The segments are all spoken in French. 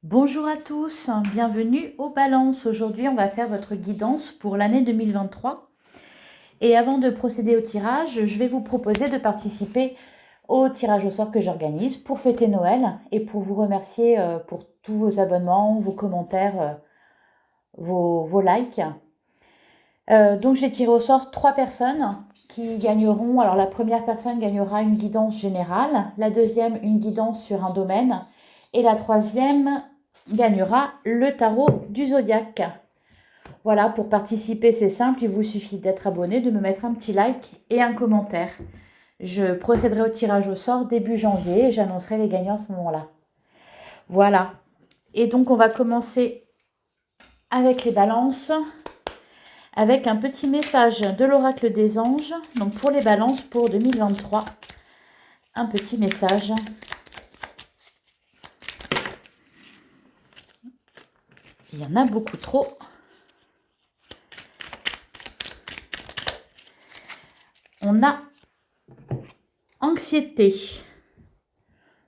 Bonjour à tous, bienvenue aux balances. Aujourd'hui, on va faire votre guidance pour l'année 2023. Et avant de procéder au tirage, je vais vous proposer de participer au tirage au sort que j'organise pour fêter Noël et pour vous remercier pour tous vos abonnements, vos commentaires, vos likes. Donc, j'ai tiré au sort 3 personnes qui gagneront. Alors, la première personne gagnera une guidance générale, la deuxième une guidance sur un domaine et la troisième gagnera le tarot du zodiaque. Voilà, pour participer, c'est simple, il vous suffit d'être abonné, de me mettre un petit like et un commentaire. Je procéderai au tirage au sort début janvier et j'annoncerai les gagnants à ce moment-là. Voilà. Et donc, on va commencer avec les balances, avec un petit message de l'oracle des anges. Donc, pour les balances pour 2023, un petit message. Il y en a beaucoup trop. On a anxiété.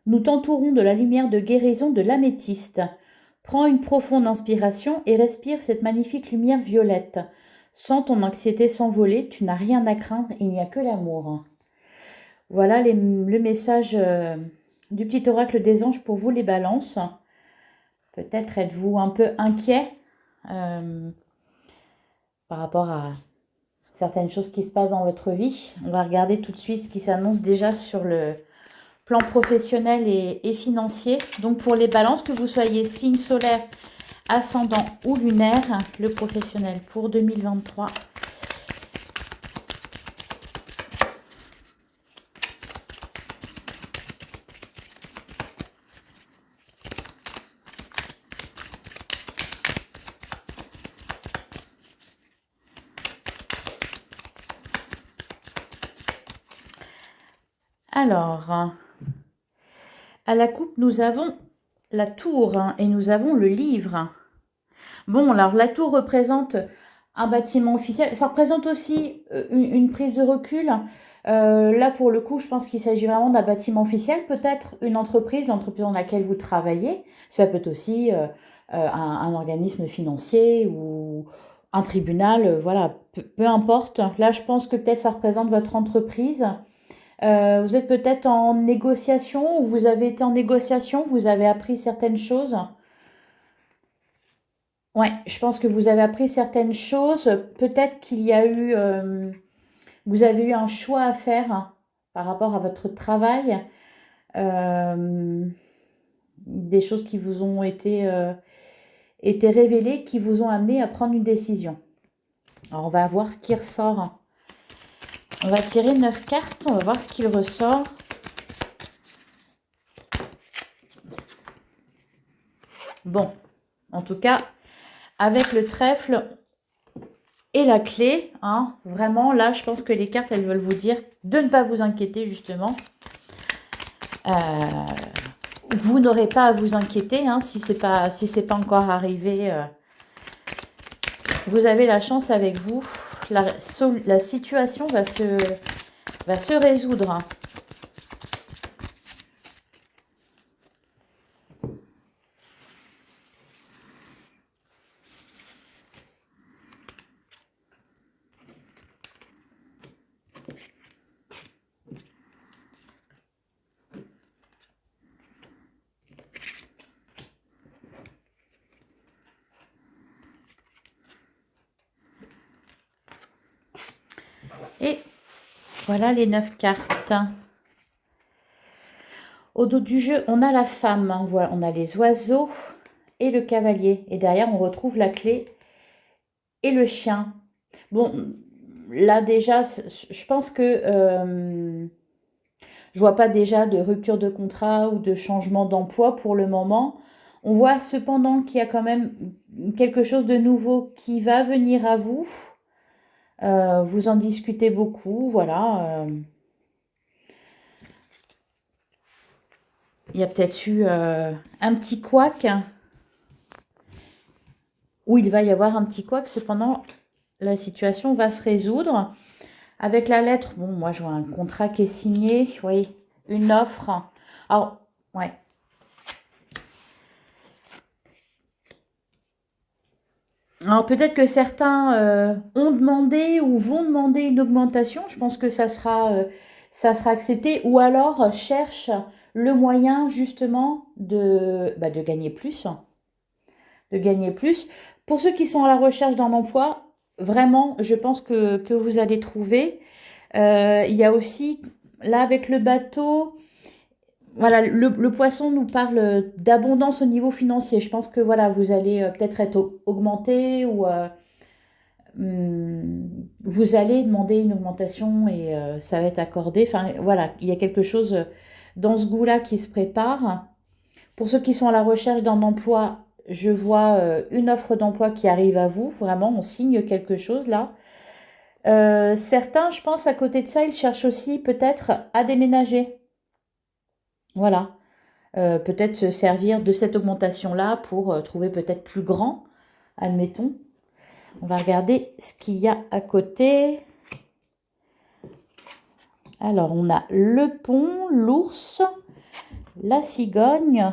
Nous t'entourons de la lumière de guérison de l'améthyste. Prends une profonde inspiration et respire cette magnifique lumière violette. Sens ton anxiété s'envoler, tu n'as rien à craindre, il n'y a que l'amour. Voilà le message du petit oracle des anges pour vous les balances. Peut-être êtes-vous un peu inquiet par rapport à certaines choses qui se passent dans votre vie. On va regarder tout de suite ce qui s'annonce déjà sur le plan professionnel et financier. Donc pour les balances, que vous soyez signe solaire, ascendant ou lunaire, le professionnel pour 2023. Alors, à la coupe, nous avons la tour et nous avons le livre. Bon, alors la tour représente un bâtiment officiel. Ça représente aussi une prise de recul. Là, pour le coup, je pense qu'il s'agit vraiment d'un bâtiment officiel. Peut-être une entreprise, l'entreprise dans laquelle vous travaillez. Ça peut être aussi un organisme financier ou un tribunal. Voilà, peu importe. Là, je pense que peut-être ça représente votre entreprise. Vous êtes peut-être en négociation ou vous avez été en négociation, vous avez appris certaines choses. Ouais, je pense que vous avez appris certaines choses. Peut-être qu'il y a eu, vous avez eu un choix à faire par rapport à votre travail. Euh, des choses qui vous ont été révélées, qui vous ont amené à prendre une décision. Alors, on va voir ce qui ressort. On va tirer 9 cartes, on va voir ce qu'il ressort. Bon, en tout cas, avec le trèfle et la clé, hein, vraiment, là, je pense que les cartes, elles veulent vous dire de ne pas vous inquiéter, justement. Vous n'aurez pas à vous inquiéter, hein, si c'est pas encore arrivé. Vous avez la chance avec vous. La situation va se résoudre. Et voilà les 9 cartes. Au dos du jeu, on a la femme. Voilà, on a les oiseaux et le cavalier. Et derrière, on retrouve la clé et le chien. Bon, là déjà, je pense que je vois pas déjà de rupture de contrat ou de changement d'emploi pour le moment. On voit cependant qu'il y a quand même quelque chose de nouveau qui va venir à vous. Vous en discutez beaucoup, voilà. Il y a peut-être eu un petit couac. Ou il va y avoir un petit couac. Cependant, la situation va se résoudre. Avec la lettre, bon, moi je vois un contrat qui est signé, oui, une offre. Alors, ouais. Alors peut-être que certains ont demandé ou vont demander une augmentation. Je pense que ça sera accepté. Ou alors cherchent le moyen justement de gagner plus. De gagner plus. Pour ceux qui sont à la recherche d'un emploi, vraiment, je pense que vous allez trouver. Il y a aussi, là avec le bateau, voilà, le poisson nous parle d'abondance au niveau financier. Je pense que voilà, vous allez peut-être être augmenté ou vous allez demander une augmentation et ça va être accordé. Enfin voilà, il y a quelque chose dans ce goût-là qui se prépare. Pour ceux qui sont à la recherche d'un emploi, je vois une offre d'emploi qui arrive à vous. Vraiment, on signe quelque chose là. Certains, je pense, à côté de ça, ils cherchent aussi peut-être à déménager. Voilà. Peut-être se servir de cette augmentation-là pour trouver peut-être plus grand, admettons. On va regarder ce qu'il y a à côté. Alors, on a le pont, l'ours, la cigogne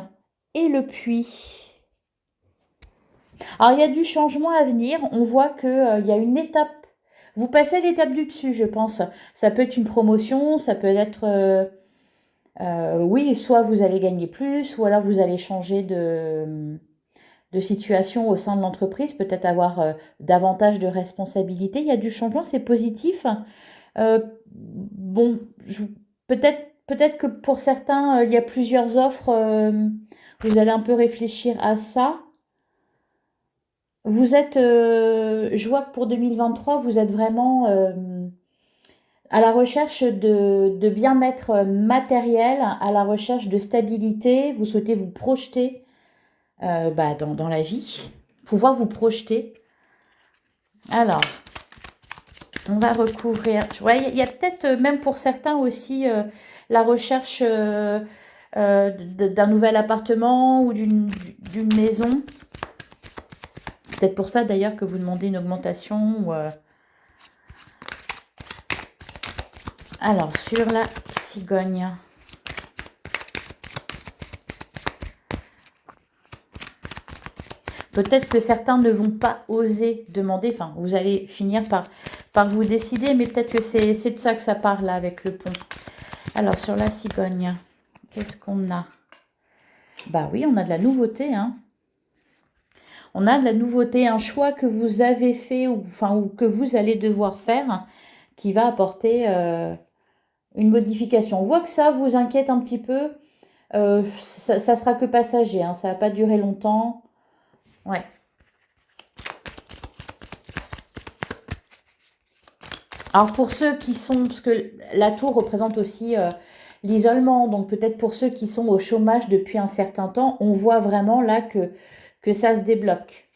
et le puits. Alors, il y a du changement à venir. On voit qu'il y a une étape. Vous passez l'étape du dessus, je pense. Ça peut être une promotion, ça peut être... oui, soit vous allez gagner plus, ou alors vous allez changer de situation au sein de l'entreprise, peut-être avoir davantage de responsabilités. Il y a du changement, c'est positif. Bon, peut-être que pour certains, il y a plusieurs offres. Vous allez un peu réfléchir à ça. Vous êtes, je vois que pour 2023, vous êtes vraiment à la recherche de bien-être matériel, à la recherche de stabilité. Vous souhaitez vous projeter dans la vie, pouvoir vous projeter. Alors, on va recouvrir. Ouais, il y a peut-être même pour certains aussi la recherche d'un nouvel appartement ou d'une maison. Peut-être pour ça d'ailleurs que vous demandez une augmentation. Alors, sur la cigogne. Peut-être que certains ne vont pas oser demander, enfin, vous allez finir par vous décider, mais peut-être que c'est de ça que ça parle là avec le pont. Alors, sur la cigogne, qu'est-ce qu'on a? Bah oui, on a de la nouveauté, hein. On a de la nouveauté, un choix que vous avez fait ou que vous allez devoir faire qui va apporter une modification. On voit que ça vous inquiète un petit peu. Ça sera que passager, hein, ça va pas durer longtemps. Ouais. Alors pour ceux qui sont, parce que la tour représente aussi l'isolement, donc peut-être pour ceux qui sont au chômage depuis un certain temps, on voit vraiment là que ça se débloque.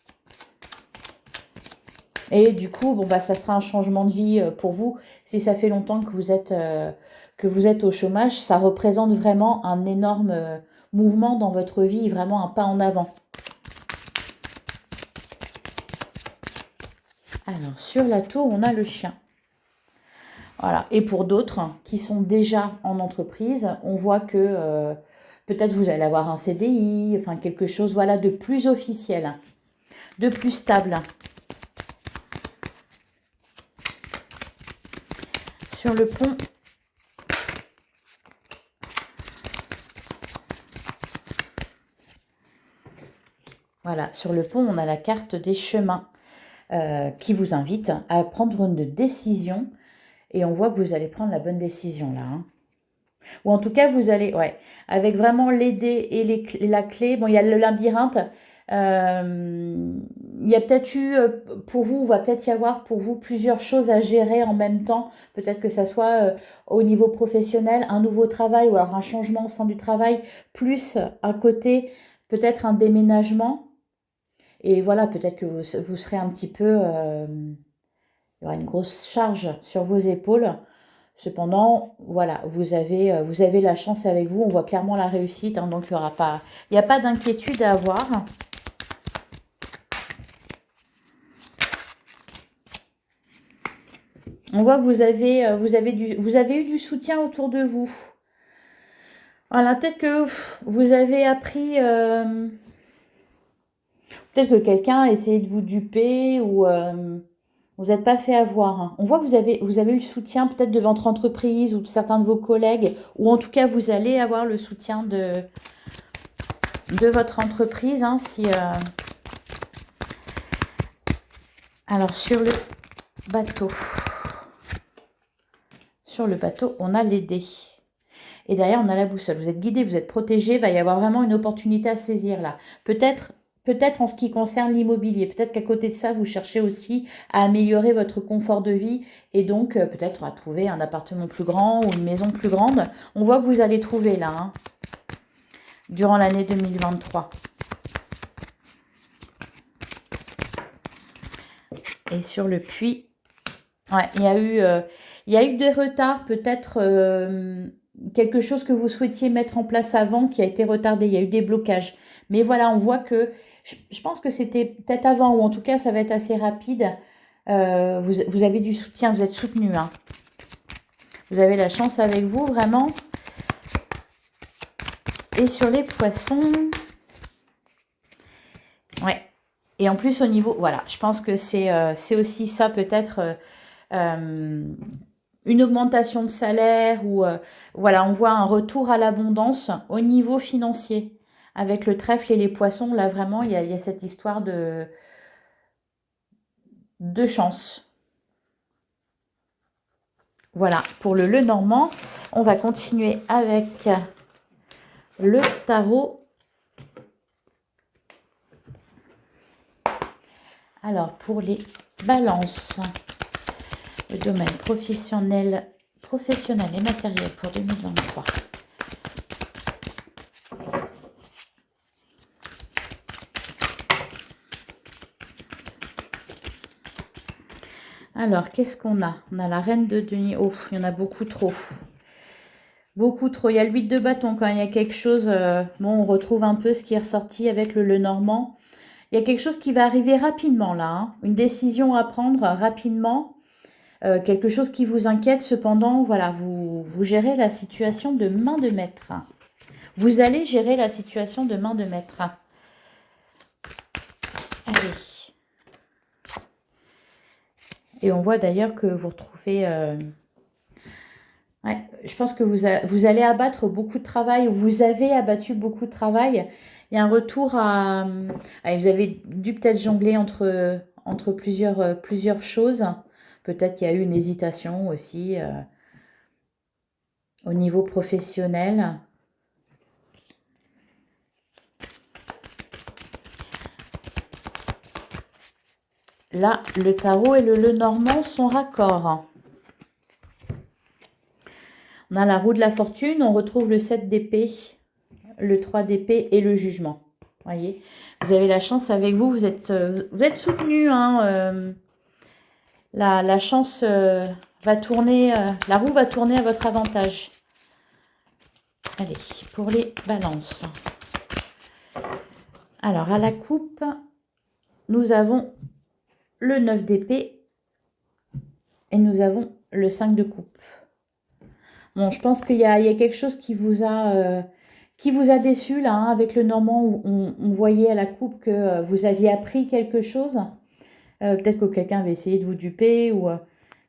Et du coup, bon bah ça sera un changement de vie pour vous. Si ça fait longtemps que vous êtes au chômage, ça représente vraiment un énorme mouvement dans votre vie, vraiment un pas en avant. Alors sur la tour, on a le chien. Voilà. Et pour d'autres qui sont déjà en entreprise, on voit que peut-être vous allez avoir un CDI, enfin quelque chose voilà, de plus officiel, de plus stable. Sur le pont, voilà, sur le pont, on a la carte des chemins qui vous invite à prendre une décision. Et on voit que vous allez prendre la bonne décision là. Hein. Ou en tout cas, vous allez, ouais, avec vraiment les dés et la clé. Bon, il y a le labyrinthe. Il y a peut-être eu, pour vous, va peut-être y avoir pour vous plusieurs choses à gérer en même temps. Peut-être que ça soit au niveau professionnel, un nouveau travail ou alors un changement au sein du travail, plus à côté, peut-être un déménagement. Et voilà, peut-être que vous serez un petit peu... il y aura une grosse charge sur vos épaules. Cependant, voilà, vous avez la chance avec vous. On voit clairement la réussite, hein, donc il n'y a pas d'inquiétude à avoir. On voit que vous avez eu du soutien autour de vous. Voilà, peut-être que vous avez appris Peut-être que quelqu'un a essayé de vous duper ou vous n'êtes pas fait avoir, hein. On voit que vous avez eu le soutien peut-être de votre entreprise ou de certains de vos collègues, ou en tout cas vous allez avoir le soutien de votre entreprise, hein, si, alors sur le bateau. Sur le bateau, on a les dés. Et derrière, on a la boussole. Vous êtes guidé, vous êtes protégé. Il va y avoir vraiment une opportunité à saisir là. Peut-être en ce qui concerne l'immobilier. Peut-être qu'à côté de ça, vous cherchez aussi à améliorer votre confort de vie et donc peut-être à trouver un appartement plus grand ou une maison plus grande. On voit que vous allez trouver là, hein, durant l'année 2023. Et sur le puits, ouais, il y a eu des retards, peut-être quelque chose que vous souhaitiez mettre en place avant qui a été retardé. Il y a eu des blocages. Mais voilà, on voit que, je pense que c'était peut-être avant, ou en tout cas, ça va être assez rapide. Vous avez du soutien, vous êtes soutenu, hein. Vous avez la chance avec vous, vraiment. Et sur les poissons, ouais. Et en plus, au niveau, voilà, je pense que c'est aussi ça, peut-être, une augmentation de salaire ou, voilà, on voit un retour à l'abondance au niveau financier. Avec le trèfle et les poissons, là, vraiment, il y a cette histoire de chance. Voilà, pour le Lenormand, on va continuer avec le tarot. Alors, pour les balances, le domaine professionnel et matériel pour 2023. Alors, qu'est-ce qu'on a? On a la reine de denier. Oh, il y en a beaucoup trop. Beaucoup trop. Il y a le 8 de bâton quand il y a quelque chose. Bon, on retrouve un peu ce qui est ressorti avec le Lenormand. Il y a quelque chose qui va arriver rapidement là, hein. Une décision à prendre rapidement. Quelque chose qui vous inquiète. Cependant, voilà, vous gérez la situation de main de maître. Vous allez gérer la situation de main de maître. Allez. Et on voit d'ailleurs que vous retrouvez... ouais, je pense que vous allez abattre beaucoup de travail, ou vous avez abattu beaucoup de travail. Il y a un retour à... vous avez dû peut-être jongler entre plusieurs choses. Peut-être qu'il y a eu une hésitation aussi au niveau professionnel. Là, le tarot et le Lenormand sont raccords. On a la roue de la fortune, on retrouve le 7 d'épée, le 3 d'épée et le jugement. Voyez, vous avez la chance avec vous, vous êtes soutenu, hein, la chance va tourner, la roue va tourner à votre avantage. Allez, pour les balances. Alors, à la coupe, nous avons le 9 d'épée et nous avons le 5 de coupe. Bon, je pense qu'il y a quelque chose qui vous a déçu là, hein, avec le Normand, où on voyait à la coupe que vous aviez appris quelque chose. Peut-être que quelqu'un avait essayé de vous duper ou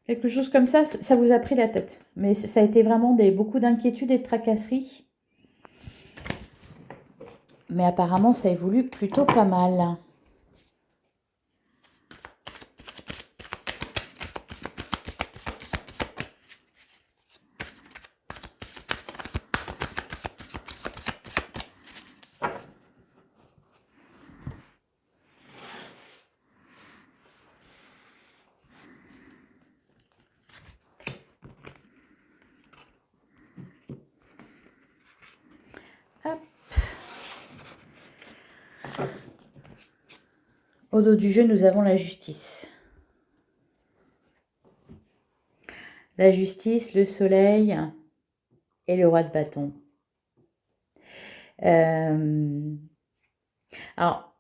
quelque chose comme ça. Ça vous a pris la tête. Mais ça a été vraiment beaucoup d'inquiétudes et de tracasseries. Mais apparemment, ça évolue plutôt pas mal. Au dos du jeu, nous avons la justice. La justice, le soleil et le roi de bâton. Alors,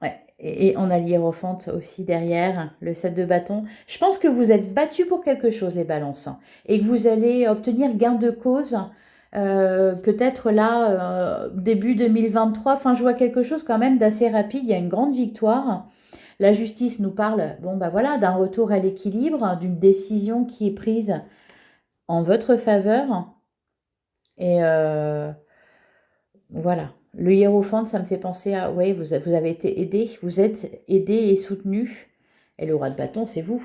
ouais, et on a l'hiérophante aussi derrière, le 7 de bâton. Je pense que vous êtes battus pour quelque chose, les balances, et que vous allez obtenir gain de cause Peut-être là, début 2023, enfin je vois quelque chose quand même d'assez rapide, il y a une grande victoire. La justice nous parle, bon bah voilà, d'un retour à l'équilibre, d'une décision qui est prise en votre faveur. Et voilà. Le hiérophante, ça me fait penser à, oui, vous avez été aidé, vous êtes aidé et soutenu. Et le roi de bâton, c'est vous.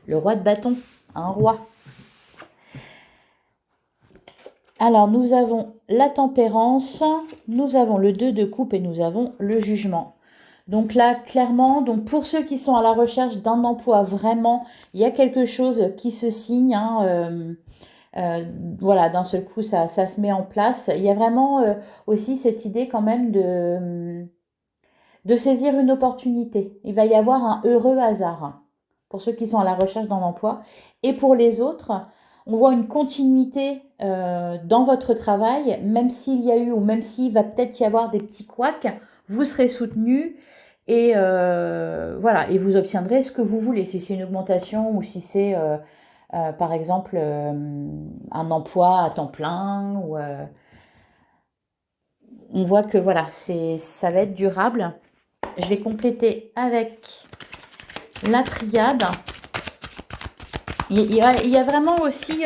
Le roi de bâton, un roi. Alors, nous avons la tempérance, nous avons le 2 de coupe et nous avons le jugement. Donc là, clairement, donc pour ceux qui sont à la recherche d'un emploi, vraiment, il y a quelque chose qui se signe. Voilà, d'un seul coup, ça se met en place. Il y a vraiment aussi cette idée quand même de saisir une opportunité. Il va y avoir un heureux hasard pour ceux qui sont à la recherche d'un emploi. Et pour les autres, on voit une continuité dans votre travail, même s'il y a eu ou même s'il va peut-être y avoir des petits couacs, vous serez soutenu et voilà, et vous obtiendrez ce que vous voulez, si c'est une augmentation ou si c'est par exemple un emploi à temps plein ou on voit que voilà, ça va être durable. Je vais compléter avec la triade. Il y a vraiment aussi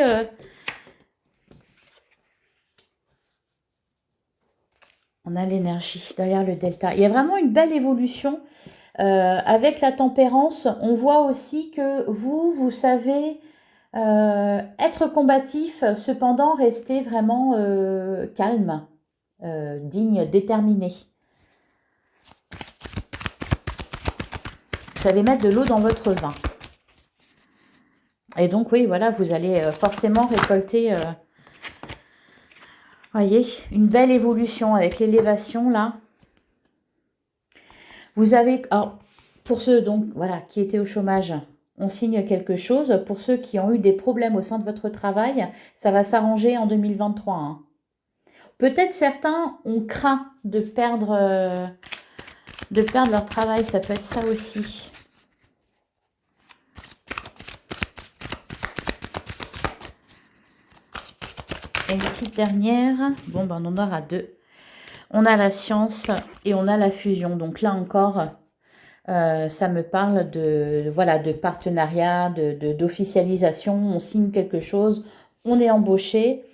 on a l'énergie derrière le delta. Il y a vraiment une belle évolution avec la tempérance. On voit aussi que vous savez être combatif, cependant rester vraiment calme, digne, déterminé. Vous savez mettre de l'eau dans votre vin. Et donc, oui, voilà, vous allez forcément récolter, voyez, une belle évolution avec l'élévation, là. Vous avez, alors, pour ceux donc, voilà, qui étaient au chômage, on signe quelque chose. Pour ceux qui ont eu des problèmes au sein de votre travail, ça va s'arranger en 2023. Hein. Peut-être certains ont craint de perdre leur travail, ça peut être ça aussi. Et une petite dernière, bon ben on en aura deux. On a la science et on a la fusion. Donc là encore, ça me parle voilà, de partenariat, d'officialisation. On signe quelque chose, on est embauché.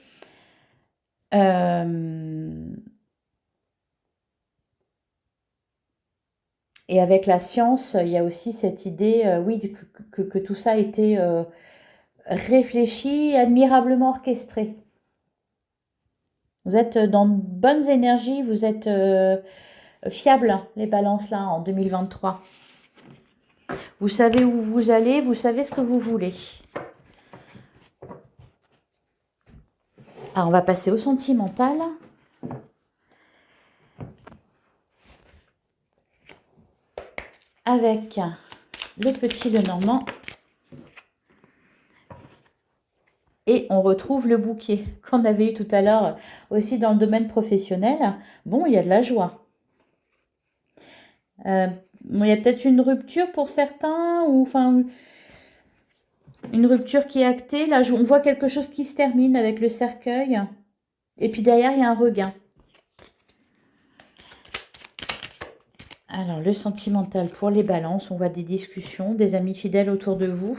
Et avec la science, il y a aussi cette idée, oui, que tout ça a été réfléchi, admirablement orchestré. Vous êtes dans de bonnes énergies, vous êtes fiables, les balances là, en 2023. Vous savez où vous allez, vous savez ce que vous voulez. Alors, on va passer au sentimental. Avec le petit Lenormand. Et on retrouve le bouquet qu'on avait eu tout à l'heure aussi dans le domaine professionnel. Bon, il y a de la joie. Bon, il y a peut-être une rupture pour certains, ou enfin une rupture qui est actée. Là, on voit quelque chose qui se termine avec le cercueil. Et puis derrière, il y a un regain. Alors, le sentimental pour les balances, on voit des discussions, des amis fidèles autour de vous.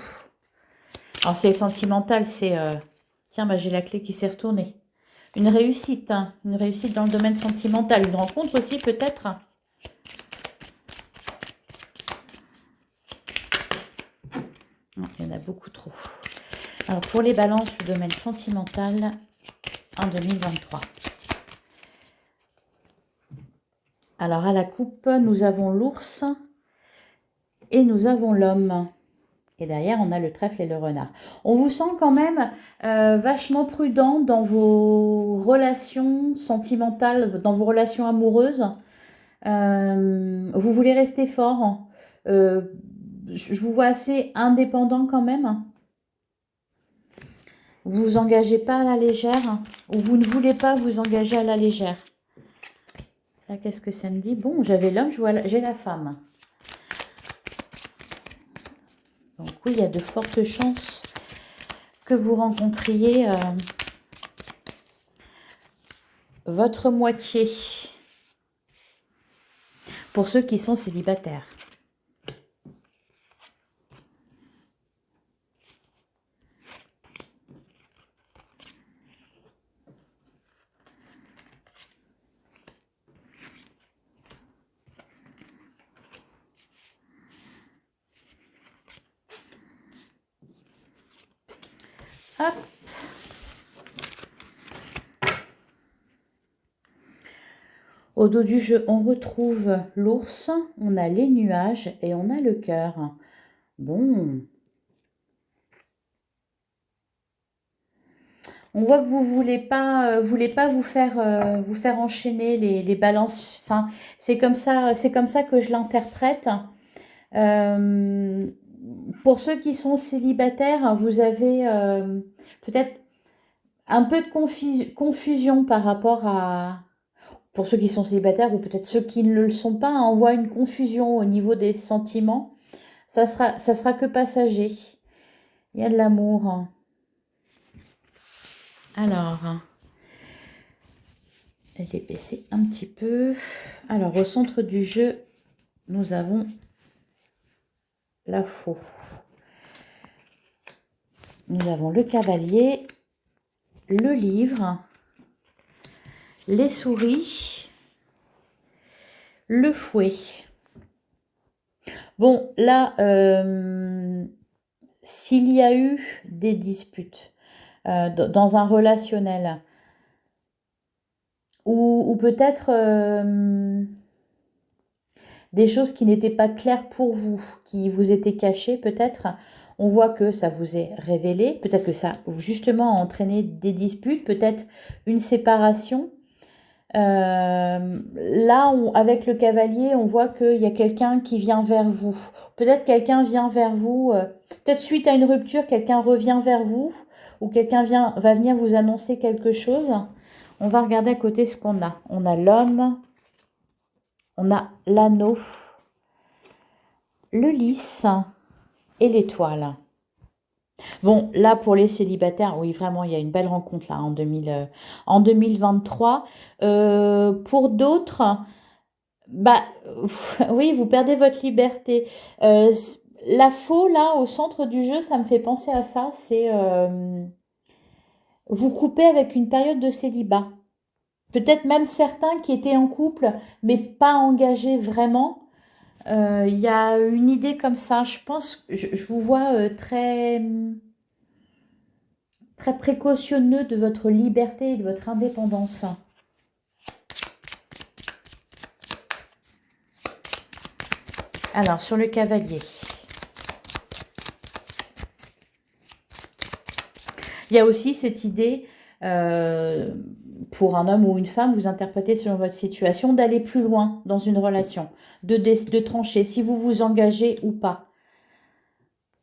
Alors, c'est sentimental, c'est... Tiens, bah, j'ai la clé qui s'est retournée. Une réussite dans le domaine sentimental. Une rencontre aussi, peut-être. Non, il y en a beaucoup trop. Alors, pour les balances, le domaine sentimental en 2023. Alors, à la coupe, nous avons l'ours et nous avons l'homme. Et derrière, on a le trèfle et le renard. On vous sent quand même vachement prudent dans vos relations sentimentales, dans vos relations amoureuses. Vous voulez rester fort. Je vous vois assez indépendant quand même. Vous vous engagez pas à la légère. Ou vous ne voulez pas vous engager à la légère. Là, qu'est-ce que ça me dit? Bon, j'avais l'homme, j'ai la femme. Donc oui, il y a de fortes chances que vous rencontriez votre moitié. Pour ceux qui sont célibataires. Hop. Au dos du jeu, on retrouve l'ours, on a les nuages et on a le cœur. Bon. On voit que vous voulez pas vous faire enchaîner les balances. Enfin, c'est comme ça que je l'interprète. Pour ceux qui sont célibataires, vous avez peut-être un peu de confusion par rapport à... Pour ceux qui sont célibataires ou peut-être ceux qui ne le sont pas, on voit une confusion au niveau des sentiments. Ça sera que passager. Il y a de l'amour. Alors, elle est baissée un petit peu. Alors, au centre du jeu, nous avons la faux. Nous avons le cavalier, le livre, les souris, le fouet. Bon, là, s'il y a eu des disputes dans un relationnel, ou peut-être des choses qui n'étaient pas claires pour vous, qui vous étaient cachées peut-être, on voit que ça vous est révélé, peut-être que ça justement a entraîné des disputes, peut-être une séparation. Là, avec le cavalier, on voit qu'il y a quelqu'un qui vient vers vous. Peut-être quelqu'un vient vers vous, peut-être suite à une rupture, quelqu'un revient vers vous, ou quelqu'un va venir vous annoncer quelque chose. On va regarder à côté ce qu'on a. On a l'homme, on a l'anneau, le lys et l'étoile. Bon, là, pour les célibataires, oui, vraiment, il y a une belle rencontre là en 2023. Pour d'autres, bah, oui, vous perdez votre liberté. La faux, là, au centre du jeu, ça me fait penser à ça. C'est vous couper avec une période de célibat. Peut-être même certains qui étaient en couple, mais pas engagés vraiment. Il y a une idée comme ça. Je pense, je vous vois très précautionneux de votre liberté et de votre indépendance. Alors, sur le cavalier. Il y a aussi cette idée, pour un homme ou une femme, vous interprétez selon votre situation, d'aller plus loin dans une relation, de trancher si vous vous engagez ou pas.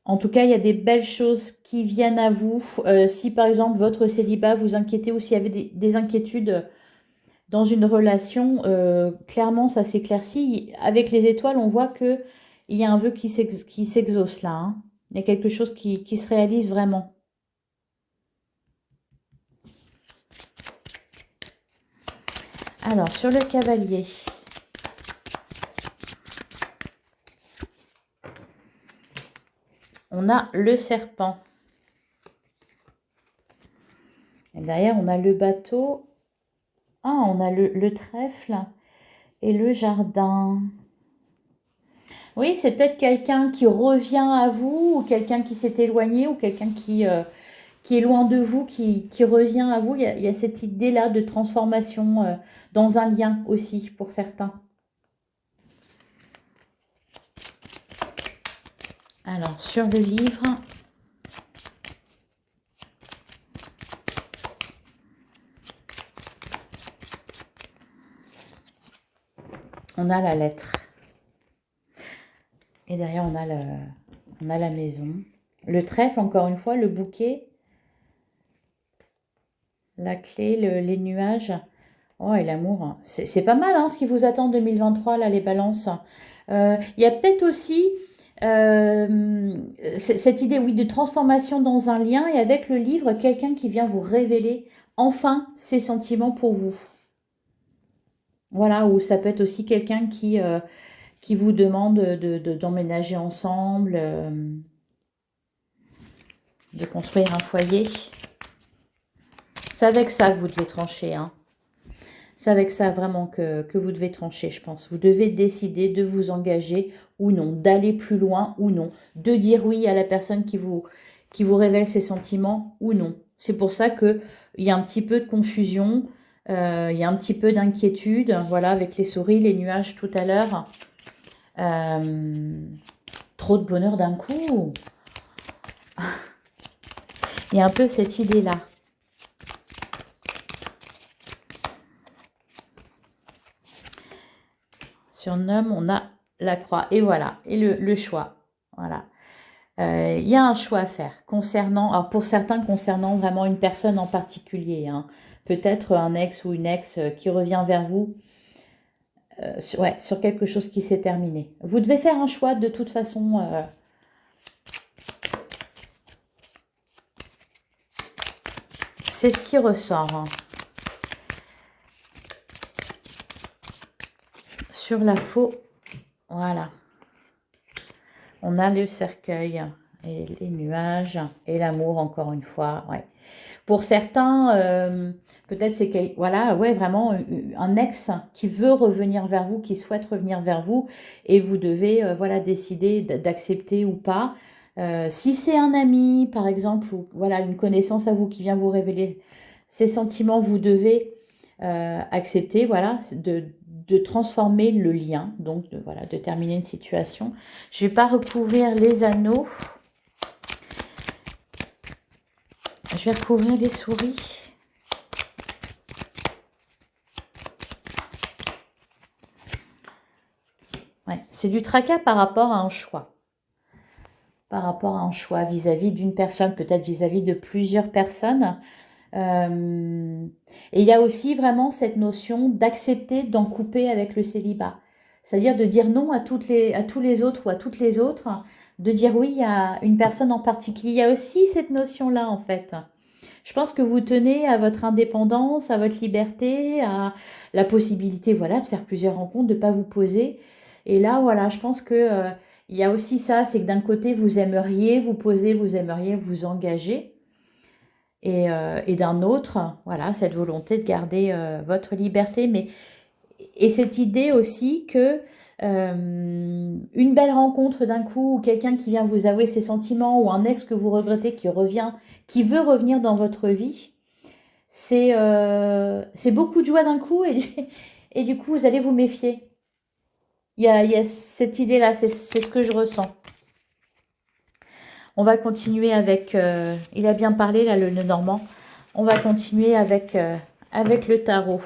En tout cas, il y a des belles choses qui viennent à vous. Si par exemple votre célibat vous inquiétait ou s'il y avait des inquiétudes dans une relation, clairement ça s'éclaircit. Avec les étoiles, on voit qu'il y a un vœu qui s'exauce là. Hein. Il y a quelque chose qui se réalise vraiment. Alors, sur le cavalier... On a le serpent. Et derrière, on a le bateau. Ah, on a le trèfle et le jardin. Oui, c'est peut-être quelqu'un qui revient à vous, ou quelqu'un qui s'est éloigné, ou quelqu'un qui est loin de vous, qui revient à vous. Il y a cette idée-là de transformation dans un lien aussi, pour certains. Alors, sur le livre, on a la lettre. Et derrière, on a la maison. Le trèfle, encore une fois, le bouquet, la clé, les nuages. Oh, et l'amour. C'est pas mal hein, ce qui vous attend en 2023, là, les balances. Il y a peut-être aussi... cette idée, oui, de transformation dans un lien et avec le livre, quelqu'un qui vient vous révéler enfin ses sentiments pour vous. Voilà, ou ça peut être aussi quelqu'un qui vous demande d'emménager ensemble, de construire un foyer. C'est avec ça que vous devez trancher, hein. C'est avec ça vraiment que vous devez trancher, je pense. Vous devez décider de vous engager ou non, d'aller plus loin ou non, de dire oui à la personne qui vous révèle ses sentiments ou non. C'est pour ça qu'il y a un petit peu de confusion, il y a un petit peu d'inquiétude, voilà, avec les souris, les nuages tout à l'heure. Trop de bonheur d'un coup. Il y a un peu cette idée-là. Sur Nomme, on a la croix. Et voilà, et le choix. Voilà. Il y a un choix à faire concernant, alors pour certains, concernant vraiment une personne en particulier, hein. Peut-être un ex ou une ex qui revient vers vous sur quelque chose qui s'est terminé. Vous devez faire un choix de toute façon. C'est ce qui ressort, hein. Sur la faux, voilà. On a le cercueil et les nuages et l'amour, encore une fois. Ouais. Pour certains, peut-être c'est voilà, ouais, vraiment un ex qui veut revenir vers vous, qui souhaite revenir vers vous, et vous devez voilà, décider d'accepter ou pas. Si c'est un ami, par exemple, ou voilà, une connaissance à vous qui vient vous révéler ses sentiments, vous devez accepter, voilà, de transformer le lien, donc voilà, de terminer une situation. Je ne vais pas recouvrir les anneaux. Je vais recouvrir les souris. Ouais, c'est du tracas par rapport à un choix. Par rapport à un choix vis-à-vis d'une personne, peut-être vis-à-vis de plusieurs personnes. Et il y a aussi vraiment cette notion d'accepter d'en couper avec le célibat. C'est-à-dire de dire non à tous les autres ou à toutes les autres, de dire oui à une personne en particulier. Il y a aussi cette notion-là, en fait. Je pense que vous tenez à votre indépendance, à votre liberté, à la possibilité, voilà, de faire plusieurs rencontres, de ne pas vous poser. Et là, voilà, je pense que il y a aussi ça, c'est que d'un côté, vous aimeriez vous poser, vous aimeriez vous engager. Et d'un autre, voilà, cette volonté de garder votre liberté, et cette idée aussi que une belle rencontre d'un coup, ou quelqu'un qui vient vous avouer ses sentiments, ou un ex que vous regrettez qui revient, qui veut revenir dans votre vie, c'est beaucoup de joie d'un coup, et du coup, vous allez vous méfier. Il y a cette idée-là, c'est ce que je ressens. On va continuer avec, il a bien parlé là, le nœud normand. On va continuer avec le tarot.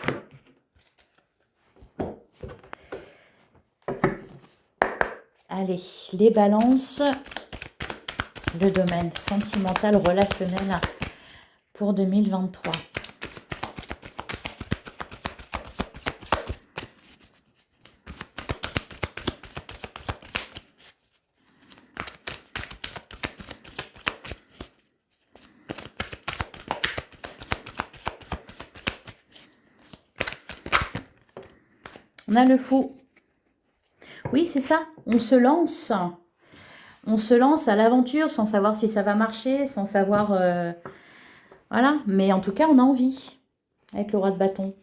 Allez, les balances, le domaine sentimental, relationnel pour 2023. On a le fou. Oui, c'est ça. On se lance. On se lance à l'aventure sans savoir si ça va marcher, sans savoir... voilà. Mais en tout cas, on a envie. Avec le roi de bâton.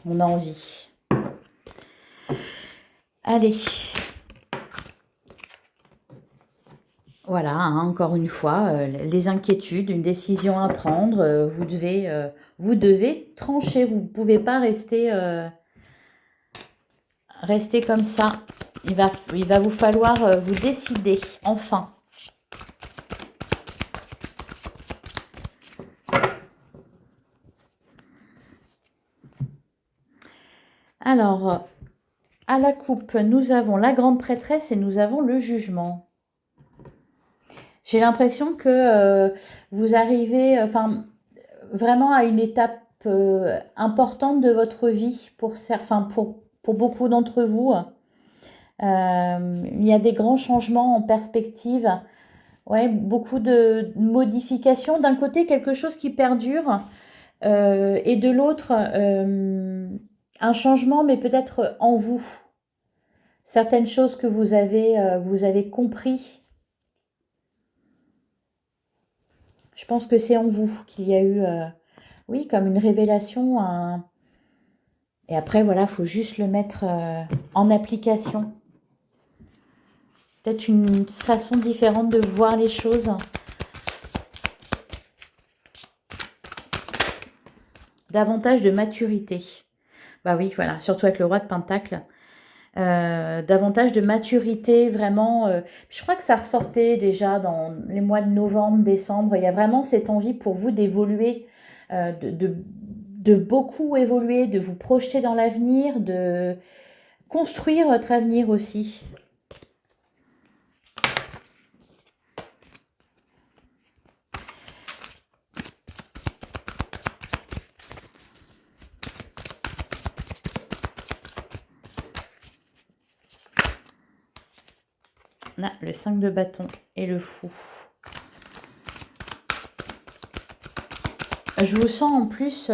On a envie. Allez. Voilà, hein, encore une fois, les inquiétudes, une décision à prendre. Vous devez trancher. Vous ne pouvez pas rester comme ça. Il va vous falloir vous décider, enfin. Alors, à la coupe, nous avons la grande prêtresse et nous avons le jugement. J'ai l'impression que vous arrivez vraiment à une étape importante de votre vie pour beaucoup d'entre vous. Il y a des grands changements en perspective. Ouais, beaucoup de modifications. D'un côté, quelque chose qui perdure. Et de l'autre, un changement, mais peut-être en vous. Certaines choses que vous avez compris. Je pense que c'est en vous qu'il y a eu, oui, comme une révélation. Et après, voilà, il faut juste le mettre en application. Peut-être une façon différente de voir les choses. Davantage de maturité. Bah oui, voilà, surtout avec le roi de Pentacle. Davantage de maturité, vraiment. Je crois que ça ressortait déjà dans les mois de novembre, décembre. Il y a vraiment cette envie pour vous d'évoluer, de beaucoup évoluer, de vous projeter dans l'avenir, de construire votre avenir aussi. Là, le 5 de bâton et le fou. Je vous sens en plus...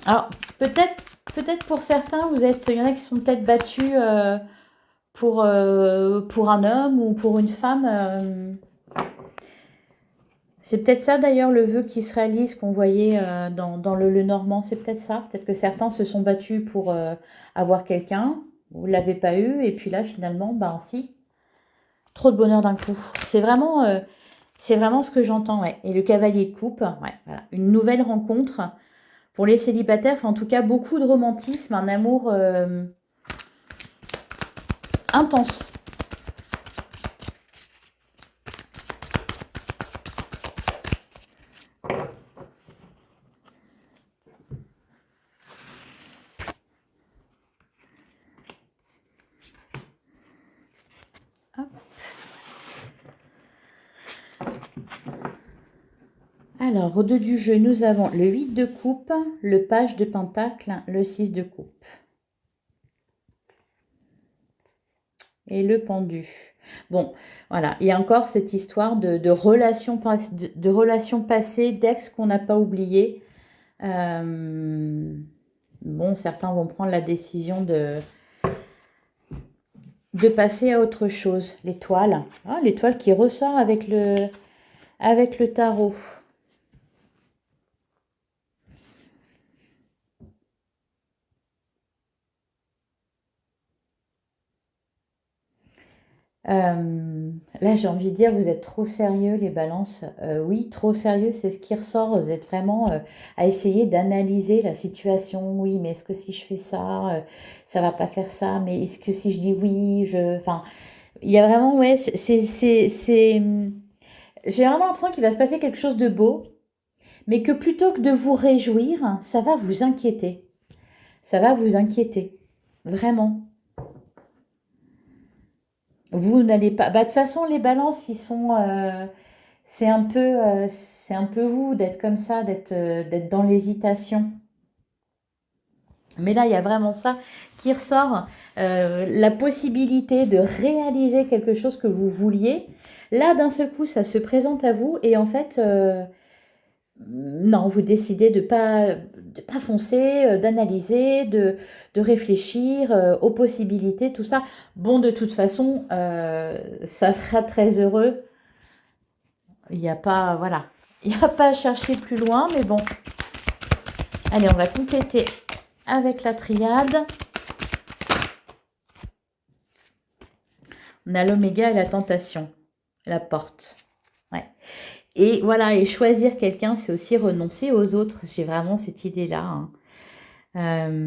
alors, peut-être pour certains, il y en a qui sont peut-être battus pour un homme ou pour une femme. C'est peut-être ça d'ailleurs le vœu qui se réalise qu'on voyait dans le Normand. C'est peut-être ça. Peut-être que certains se sont battus pour avoir quelqu'un. Vous ne l'avez pas eu. Et puis là, finalement, ben si. Trop de bonheur d'un coup. C'est vraiment ce que j'entends. Ouais. Et le cavalier de coupe. Ouais, voilà. Une nouvelle rencontre. Pour les célibataires, enfin, en tout cas, beaucoup de romantisme. Un amour intense. Alors, au deux du jeu, nous avons le 8 de coupe, le page de pentacle, le 6 de coupe. Et le pendu. Bon, voilà. Il y a encore cette histoire de relations passées, d'ex qu'on n'a pas oublié. Bon, certains vont prendre la décision de passer à autre chose. L'étoile. Ah, l'étoile qui ressort avec le tarot. Là, j'ai envie de dire, vous êtes trop sérieux, les balances. Oui, trop sérieux, c'est ce qui ressort. Vous êtes vraiment à essayer d'analyser la situation. Oui, mais est-ce que si je fais ça, ça va pas faire ça? Mais est-ce que si je dis oui, Enfin, il y a vraiment, ouais, j'ai vraiment l'impression qu'il va se passer quelque chose de beau, mais que plutôt que de vous réjouir, ça va vous inquiéter. Ça va vous inquiéter. Vraiment. Vous n'allez pas. Bah, de toute façon, les balances, ils sont. C'est un peu vous d'être comme ça, d'être dans l'hésitation. Mais là, il y a vraiment ça qui ressort. La possibilité de réaliser quelque chose que vous vouliez. Là, d'un seul coup, ça se présente à vous. Et en fait, non, vous décidez de pas foncer, d'analyser, de réfléchir aux possibilités, tout ça. Bon, de toute façon, ça sera très heureux. Il n'y a pas, voilà, il n'y a pas à chercher plus loin, mais bon. Allez, on va compléter avec la triade. On a l'oméga et la tentation, la porte. Ouais. Et voilà, et choisir quelqu'un, c'est aussi renoncer aux autres. J'ai vraiment cette idée-là. Hein.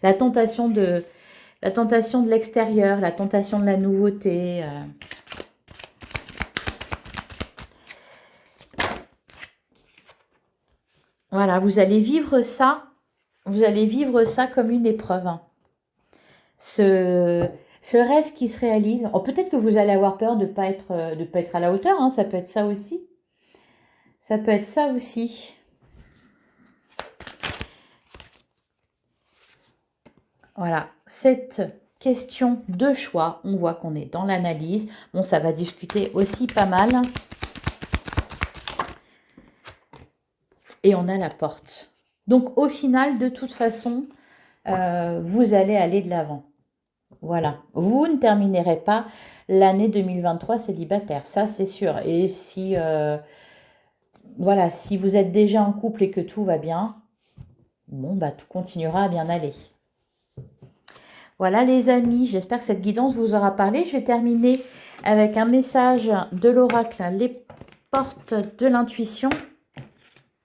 La tentation de l'extérieur, la tentation de la nouveauté. Voilà, vous allez vivre ça. Vous allez vivre ça comme une épreuve. Hein. Ce rêve qui se réalise. Oh, peut-être que vous allez avoir peur de pas être à la hauteur. Hein, ça peut être ça aussi. Ça peut être ça aussi. Voilà, cette question de choix, on voit qu'on est dans l'analyse. Bon, ça va discuter aussi pas mal. et on a la porte. Donc au final, de toute façon, vous allez aller de l'avant. Voilà, vous ne terminerez pas l'année 2023 célibataire, ça c'est sûr. Et si, voilà, si vous êtes déjà en couple et que tout va bien, bon, bah tout continuera à bien aller. Voilà les amis, j'espère que cette guidance vous aura parlé. Je vais terminer avec un message de l'oracle, les portes de l'intuition.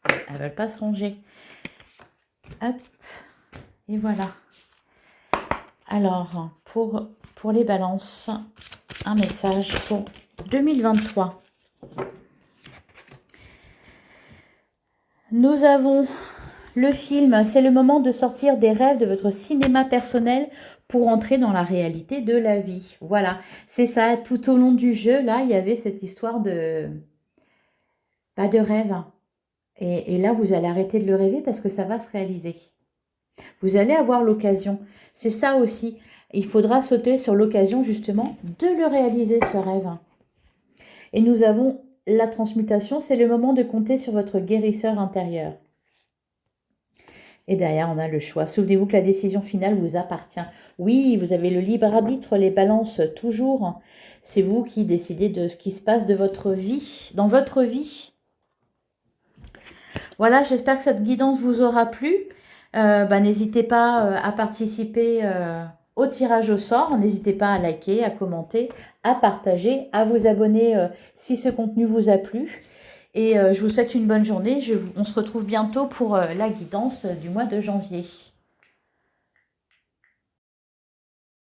Elles ne veulent pas se ranger. Hop, et voilà. Alors, pour les balances, un message pour 2023. Nous avons le film, c'est le moment de sortir des rêves de votre cinéma personnel pour entrer dans la réalité de la vie. Voilà, c'est ça, tout au long du jeu, là, il y avait cette histoire de, pas de rêve. Et là, vous allez arrêter de le rêver parce que ça va se réaliser. Vous allez avoir l'occasion. C'est ça aussi. Il faudra sauter sur l'occasion, justement, de le réaliser, ce rêve. Et nous avons la transmutation. C'est le moment de compter sur votre guérisseur intérieur. Et derrière, on a le choix. Souvenez-vous que la décision finale vous appartient. Oui, vous avez le libre arbitre, les balances, toujours. C'est vous qui décidez de ce qui se passe de votre vie, dans votre vie. Voilà, j'espère que cette guidance vous aura plu. N'hésitez pas à participer au tirage au sort. N'hésitez pas à liker, à commenter, à partager, à vous abonner si ce contenu vous a plu. Et je vous souhaite une bonne journée. On se retrouve bientôt pour la guidance du mois de janvier.